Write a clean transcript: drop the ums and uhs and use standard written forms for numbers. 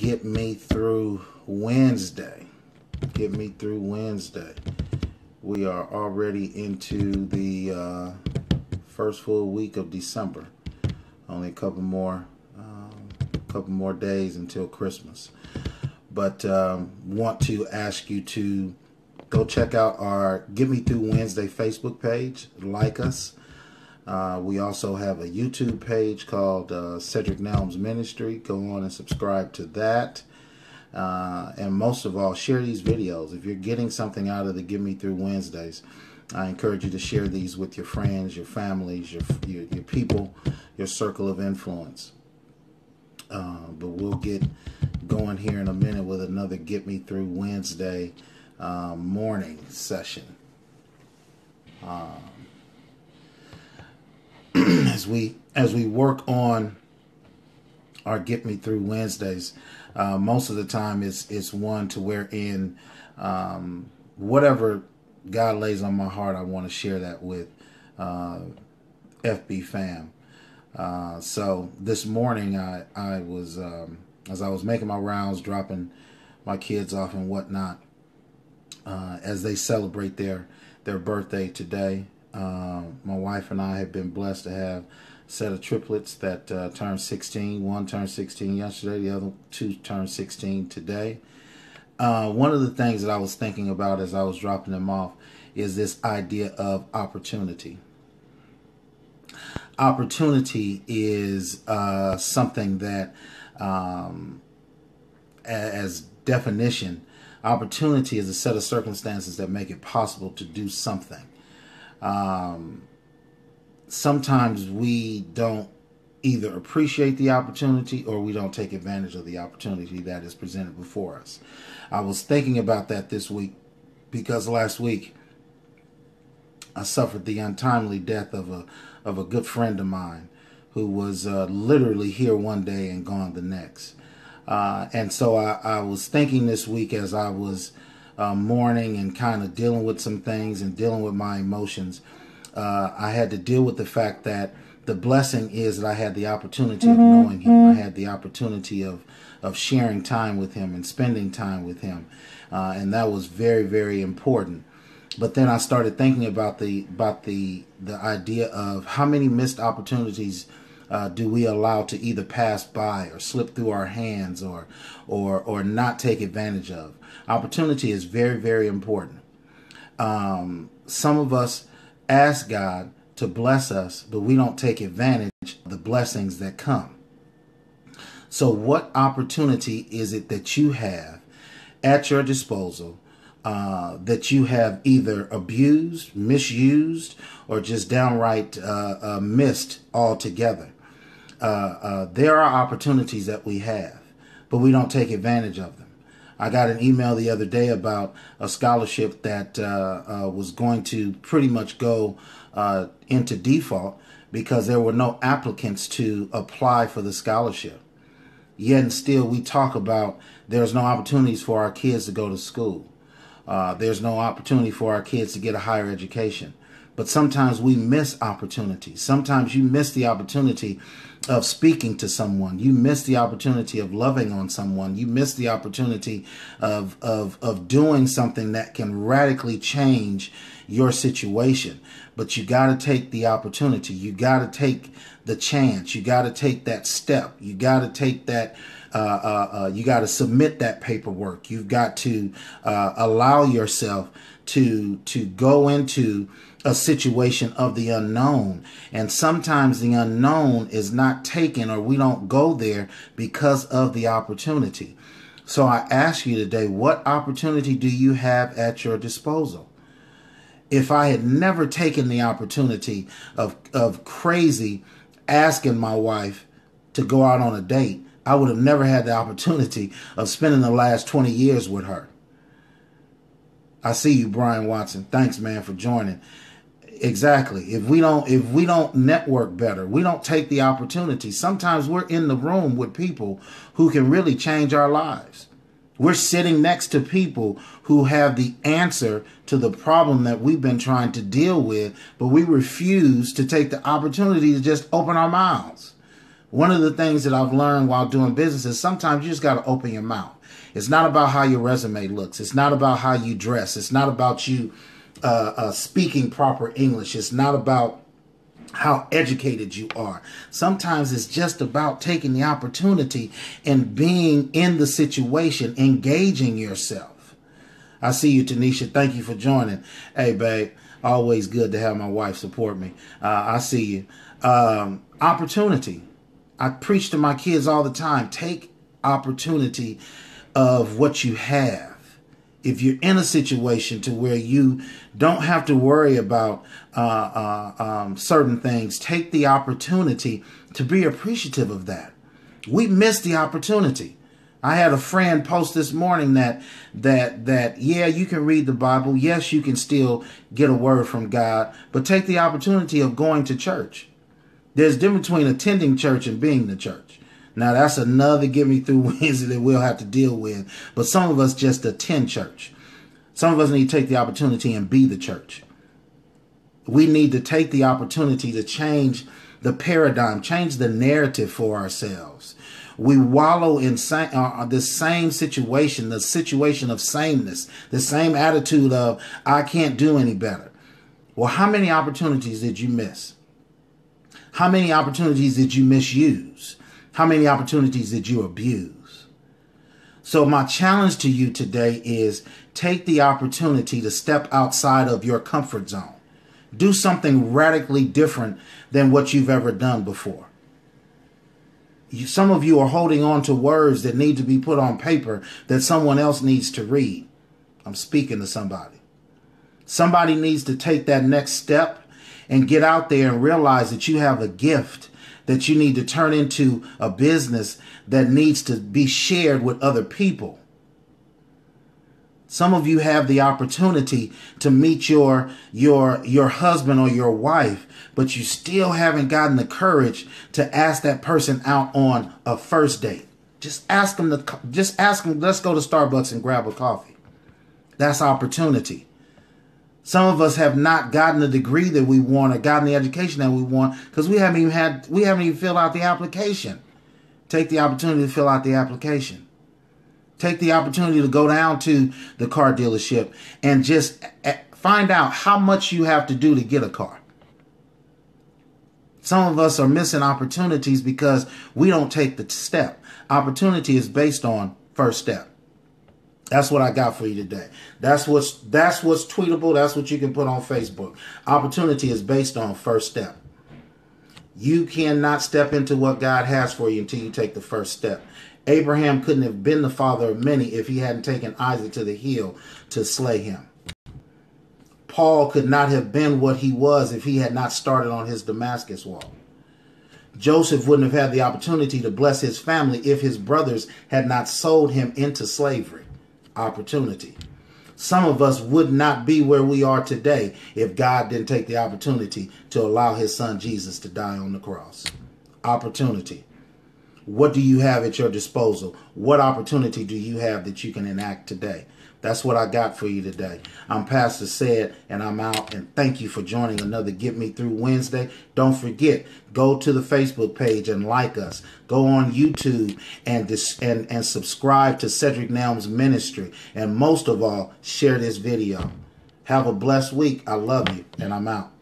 Get Me Through Wednesday. Get Me Through Wednesday. We are already into the first full week of December. Only a couple more days until Christmas. But want to ask you to go check out our Get Me Through Wednesday Facebook page. Like us. We also have a YouTube page called Cedric Nelms Ministry. Go on and subscribe to that. And most of all, share these videos. If you're getting something out of the Get Me Through Wednesdays, I encourage you to share these with your friends, your families, your people, your circle of influence. But we'll get going here in a minute with another Get Me Through Wednesday morning session. As we work on our Get Me Through Wednesdays, most of the time it's one to wherein whatever God lays on my heart, I want to share that with FB fam. So this morning I was as I was making my rounds, dropping my kids off and whatnot, as they celebrate their birthday today. My wife and I have been blessed to have a set of triplets that turned 16. One turned 16 yesterday. The other two turned 16 today. One of the things that I was thinking about as I was dropping them off is this idea of opportunity. Opportunity is something that, as definition, opportunity is a set of circumstances that make it possible to do something. Sometimes we don't either appreciate the opportunity or we don't take advantage of the opportunity that is presented before us. I was thinking about that this week because last week I suffered the untimely death of a good friend of mine who was literally here one day and gone the next. And so I was thinking this week as I was mourning and kind of dealing with some things and dealing with my emotions, I had to deal with the fact that the blessing is that I had the opportunity of knowing him. I had the opportunity of sharing time with him and spending time with him, and that was very, very important. But then I started thinking about the idea of how many missed opportunities do we allow to either pass by or slip through our hands or not take advantage of. Opportunity is very, very important. Some of us ask God to bless us, but we don't take advantage of the blessings that come. So what opportunity is it that you have at your disposal that you have either abused, misused, or just downright missed altogether? There are opportunities that we have, but we don't take advantage of them. I got an email the other day about a scholarship that was going to pretty much go into default because there were no applicants to apply for the scholarship. Yet and still we talk about there's no opportunities for our kids to go to school. There's no opportunity for our kids to get a higher education. But sometimes we miss opportunities. Sometimes you miss the opportunity of speaking to someone. You miss the opportunity of loving on someone. You miss the opportunity of doing something that can radically change your situation. But you got to take the opportunity. You got to take the chance. You got to take that step. You got to take that. You got to submit that paperwork. You've got to allow yourself to go into a situation of the unknown. And sometimes the unknown is not taken, or we don't go there because of the opportunity. So I ask you today, what opportunity do you have at your disposal? If I had never taken the opportunity of crazy asking my wife to go out on a date, I would have never had the opportunity of spending the last 20 years with her. I see you, Brian Watson. Thanks, man, for joining. Exactly. If we don't network better, we don't take the opportunity. Sometimes we're in the room with people who can really change our lives. We're sitting next to people who have the answer to the problem that we've been trying to deal with, but we refuse to take the opportunity to just open our mouths. One of the things that I've learned while doing business is sometimes you just got to open your mouth. It's not about how your resume looks. It's not about how you dress. It's not about you speaking proper English. It's not about how educated you are. Sometimes it's just about taking the opportunity and being in the situation, engaging yourself. I see you, Tanisha. Thank you for joining. Hey, babe, always good to have my wife support me. I see you. Opportunity. I preach to my kids all the time. Take opportunity of what you have. If you're in a situation to where you don't have to worry about certain things, take the opportunity to be appreciative of that. We miss the opportunity. I had a friend post this morning that yeah, you can read the Bible. Yes, you can still get a word from God, but take the opportunity of going to church. There's a difference between attending church and being the church. Now, that's another Get Me Through Wednesday that we'll have to deal with. But some of us just attend church. Some of us need to take the opportunity and be the church. We need to take the opportunity to change the paradigm, change the narrative for ourselves. We wallow in this same situation, the situation of sameness, the same attitude of, I can't do any better. Well, how many opportunities did you miss? How many opportunities did you misuse? How many opportunities did you abuse? So my challenge to you today is take the opportunity to step outside of your comfort zone. Do something radically different than what you've ever done before. Some of you are holding on to words that need to be put on paper that someone else needs to read. I'm speaking to somebody. Somebody needs to take that next step and get out there and realize that you have a gift that you need to turn into a business that needs to be shared with other people. Some of you have the opportunity to meet your husband or your wife, but you still haven't gotten the courage to ask that person out on a first date. Just ask them, let's go to Starbucks and grab a coffee. That's opportunity. Some of us have not gotten the degree that we want or gotten the education that we want because we haven't even filled out the application. Take the opportunity to fill out the application. Take the opportunity to go down to the car dealership and just find out how much you have to do to get a car. Some of us are missing opportunities because we don't take the step. Opportunity is based on first step. That's what I got for you today. That's what's tweetable. That's what you can put on Facebook. Opportunity is based on first step. You cannot step into what God has for you until you take the first step. Abraham couldn't have been the father of many if he hadn't taken Isaac to the hill to slay him. Paul could not have been what he was if he had not started on his Damascus walk. Joseph wouldn't have had the opportunity to bless his family if his brothers had not sold him into slavery. Opportunity. Some of us would not be where we are today if God didn't take the opportunity to allow his son Jesus to die on the cross. Opportunity. What do you have at your disposal? What opportunity do you have that you can enact today? That's what I got for you today. I'm Pastor Said, and I'm out. And thank you for joining another Get Me Through Wednesday. Don't forget, go to the Facebook page and like us. Go on YouTube and subscribe to Cedric Nelms Ministry. And most of all, share this video. Have a blessed week. I love you, and I'm out.